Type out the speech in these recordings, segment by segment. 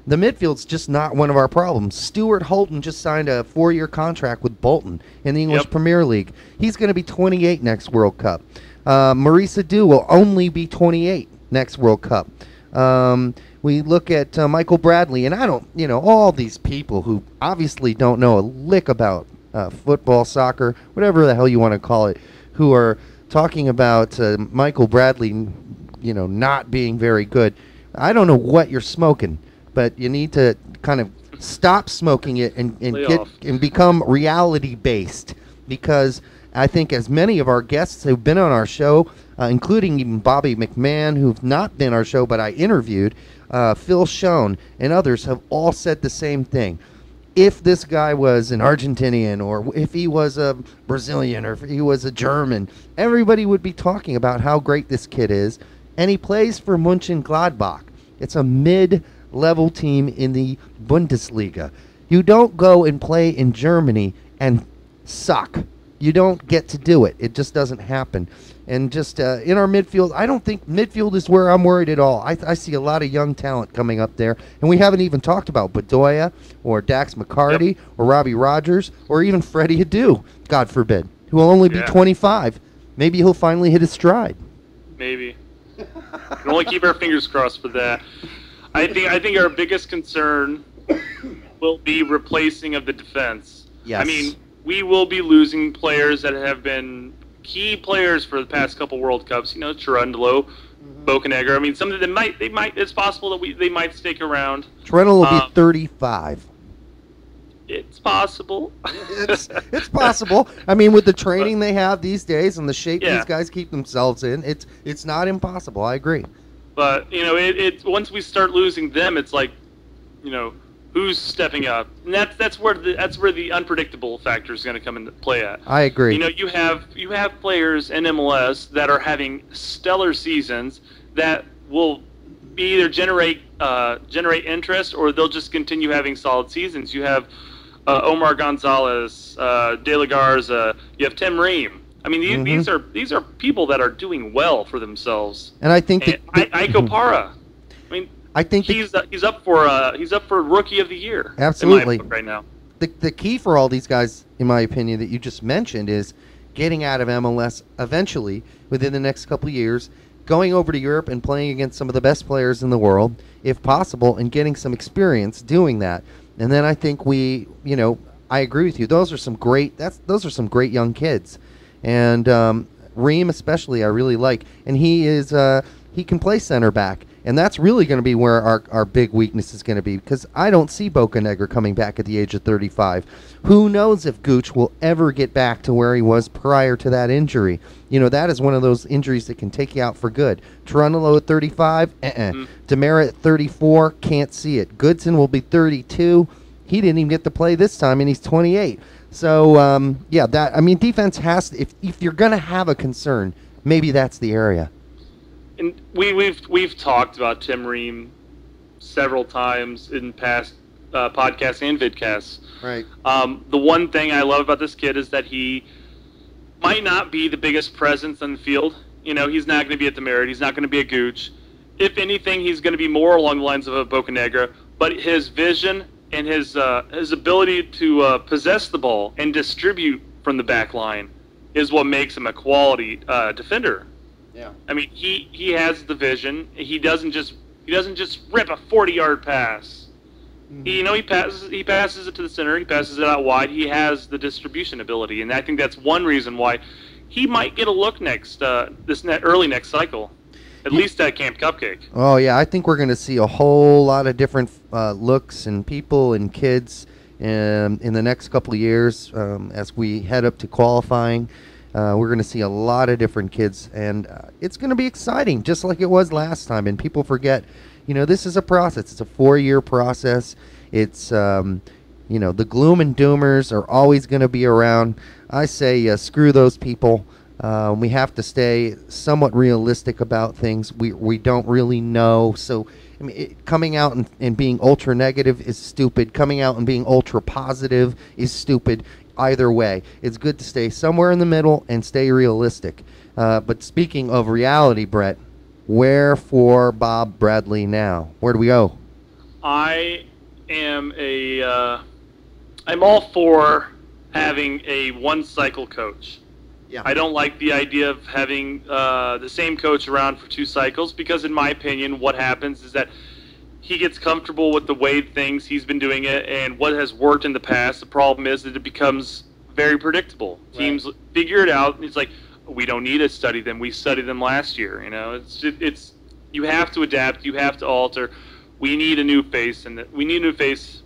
The midfield's just not one of our problems. Stuart Holton just signed a 4-year contract with Bolton in the English Premier League. He's going to be 28 next World Cup. Maurice Adu will only be 28 next World Cup. We look at Michael Bradley, and I don't, all these people who obviously don't know a lick about football, soccer, whatever the hell you want to call it, who are talking about Michael Bradley, not being very good. I don't know what you're smoking, but you need to kind of stop smoking it and become reality based, because I think as many of our guests who've been on our show, including even Bobby McMahon, who've not been on our show but I interviewed, Phil Schoen, and others have all said the same thing. If this guy was an Argentinian, or if he was a Brazilian, or if he was a German, everybody would be talking about how great this kid is. And he plays for Mönchengladbach. It's a mid-level team in the Bundesliga. You don't go and play in Germany and suck. You don't get to do it. It just doesn't happen. And just in our midfield, I don't think midfield is where I'm worried at all. I see a lot of young talent coming up there. And we haven't even talked about Bedoya or Dax McCarty or Robbie Rogers or even Freddie Adu, God forbid, who will only be 25. Maybe he'll finally hit his stride. Maybe. We can only keep our fingers crossed for that. I think our biggest concern will be replacing of the defense. Yes. I mean, we will be losing players that have been key players for the past couple World Cups. Cherundolo, Bocanegra. I mean, some of them might. It's possible that they might stick around. Cherundolo will be 35. It's possible. It's possible. I mean, with the training they have these days and the shape these guys keep themselves in, it's not impossible. I agree. But it once we start losing them, it's like, who's stepping up? And that's where the unpredictable factor is going to come into play at. I agree. You have players in MLS that are having stellar seasons that will either generate interest, or they'll just continue having solid seasons. You have Omar Gonzalez, De La Garza. You have Tim Ream. I mean, these are people that are doing well for themselves. And I think Iko Para. I mean, I think he's up for Rookie of the Year. Absolutely. In my book right now. The key for all these guys, in my opinion, that you just mentioned, is getting out of MLS eventually within the next couple of years, going over to Europe and playing against some of the best players in the world, if possible, and getting some experience doing that. And then I think I agree with you. Those are some great young kids, and Ream especially I really like, and he can play center back. And that's really going to be where our big weakness is going to be, because I don't see Bocanegra coming back at the age of 35. Who knows if Gooch will ever get back to where he was prior to that injury. That is one of those injuries that can take you out for good. Cherundolo at 35, Demara at 34, can't see it. Goodson will be 32. He didn't even get to play this time, and he's 28. So, defense has to, if you're going to have a concern, maybe that's the area. And we've talked about Tim Ream several times in past podcasts and vidcasts. Right. The one thing I love about this kid is that he might not be the biggest presence on the field. He's not going to be at the Merit. He's not going to be a Gooch. If anything, he's going to be more along the lines of a Bocanegra. But his vision and his ability to possess the ball and distribute from the back line is what makes him a quality defender. Yeah. I mean, he has the vision. He doesn't just rip a 40-yard pass. Mm-hmm. He passes it to the center. He passes it out wide. He has the distribution ability, and I think that's one reason why he might get a look early next cycle, at least at Camp Cupcake. Oh yeah, I think we're going to see a whole lot of different looks and people and kids in the next couple of years as we head up to qualifying. We're going to see a lot of different kids, and it's going to be exciting, just like it was last time. And people forget, this is a process. It's a 4-year process. It's, the gloom and doomers are always going to be around. I say screw those people. We have to stay somewhat realistic about things. We don't really know. So, I mean, coming out and being ultra negative is stupid. Coming out and being ultra positive is stupid. Either way, it's good to stay somewhere in the middle and stay realistic. But speaking of reality, Brett, where for Bob Bradley now? Where do we go? I am I'm all for having a one-cycle coach. Yeah. I don't like the idea of having the same coach around for 2 cycles because, in my opinion, what happens is that he gets comfortable with the way he's been doing it and what has worked in the past. The problem is that it becomes very predictable. Right. Teams figure it out. It's like, we don't need to study them. We studied them last year. It's you have to adapt. You have to alter. We need a new face, and we need a new face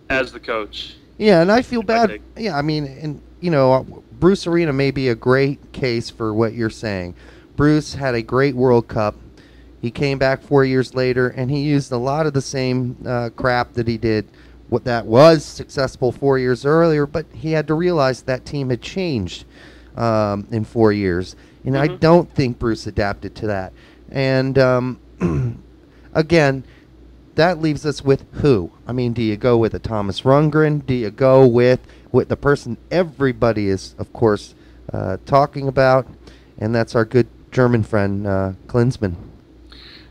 as the coach. Yeah, and I feel bad. Yeah, I mean, and Bruce Arena may be a great case for what you're saying. Bruce had a great World Cup. He came back 4 years later, and he used a lot of the same crap that he did, what that was successful 4 years earlier, but he had to realize that team had changed in 4 years. And I don't think Bruce adapted to that. And, again, that leaves us with who? I mean, do you go with a Thomas Rundgren? Do you go with the person everybody is, of course, talking about? And that's our good German friend, Klinsmann.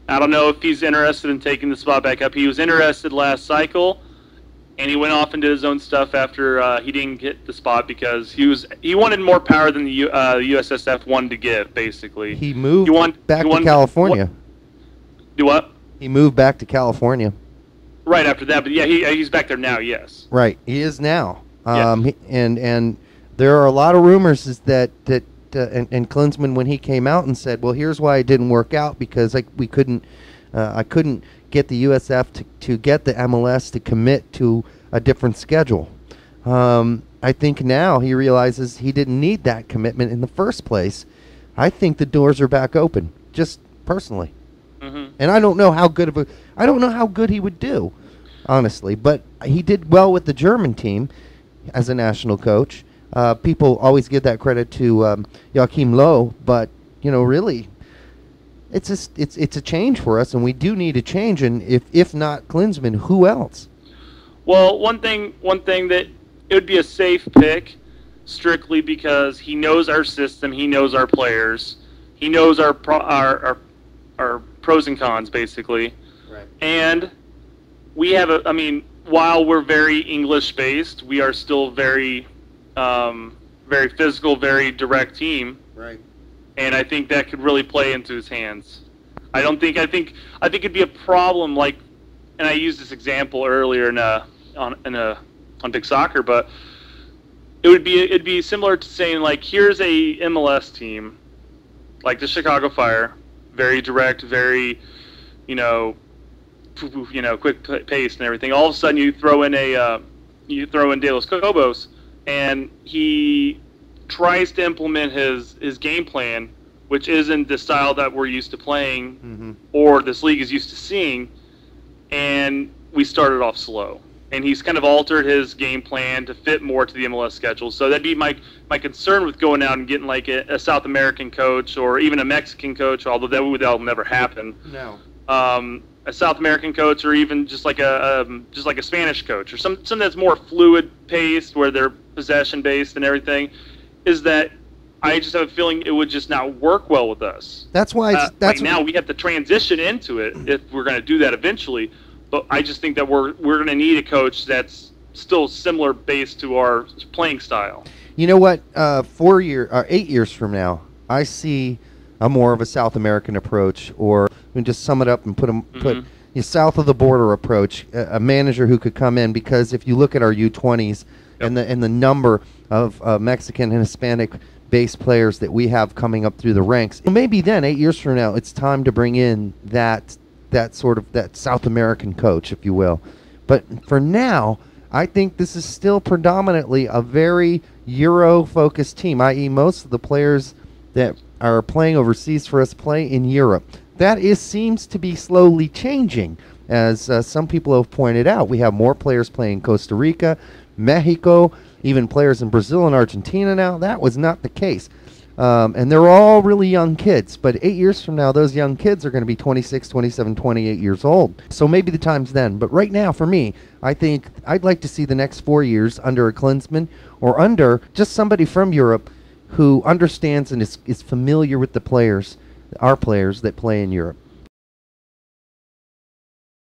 I don't know if he's interested in taking the spot back up. He was interested last cycle, and he went off and did his own stuff after he didn't get the spot because he wanted more power than the USSF wanted to give, basically. He moved back to California. Do what? He moved back to California. Right after that, but yeah, he's back there now, yes. Right, he is now. Yes. And there are a lot of rumors and Klinsmann, when he came out and said, well, here's why it didn't work out, because I couldn't get the USF to get the MLS to commit to a different schedule. I think now he realizes he didn't need that commitment in the first place. I think the doors are back open, just personally. And I don't know how good he would do, honestly. But he did well with the German team as a national coach. People always give that credit to Joachim Low, but really, it's a change for us, and we do need a change. And if not Klinsmann, who else? Well, one thing that it would be a safe pick, strictly because he knows our system, he knows our players, he knows our pros and cons, basically. Right. And we have while we're very English based, we are still very very physical, very direct team. Right. And I think that could really play into his hands. I think it'd be a problem, and I used this example earlier on Big Soccer, but it'd be similar to saying, here's a MLS team, like the Chicago Fire, very direct, very, quick pace and everything. All of a sudden, you throw in De Los Cobos, and he tries to implement his game plan, which isn't the style that we're used to playing or this league is used to seeing, and we started off slow. And he's kind of altered his game plan to fit more to the MLS schedule. So that'd be my concern with going out and getting a South American coach or even a Mexican coach, although that'll never happen. No. A South American coach, or even just like a Spanish coach, or something that's more fluid paced, where they're possession based and everything, is that I just have a feeling it would just not work well with us. That's why now we have to transition into it if we're going to do that eventually. But I just think that we're going to need a coach that's still similar based to our playing style. You know what? 8 years from now, I see a more of a South American approach, or just sum it up and put a south of the border approach. A manager who could come in, because if you look at our U20s and the number of Mexican and Hispanic based players that we have coming up through the ranks, maybe then 8 years from now, it's time to bring in that South American coach, if you will. But for now, I think this is still predominantly a very Euro-focused team, i.e. most of the players that are playing overseas for us play in Europe. That seems to be slowly changing, as some people have pointed out. We have more players playing in Costa Rica, Mexico, even players in Brazil and Argentina now. That was not the case. And they're all really young kids. But 8 years from now, those young kids are going to be 26, 27, 28 years old. So maybe the time's then. But right now, for me, I think I'd like to see the next 4 years under a Klinsmann, or under just somebody from Europe who understands and is familiar with the players, our players that play in Europe.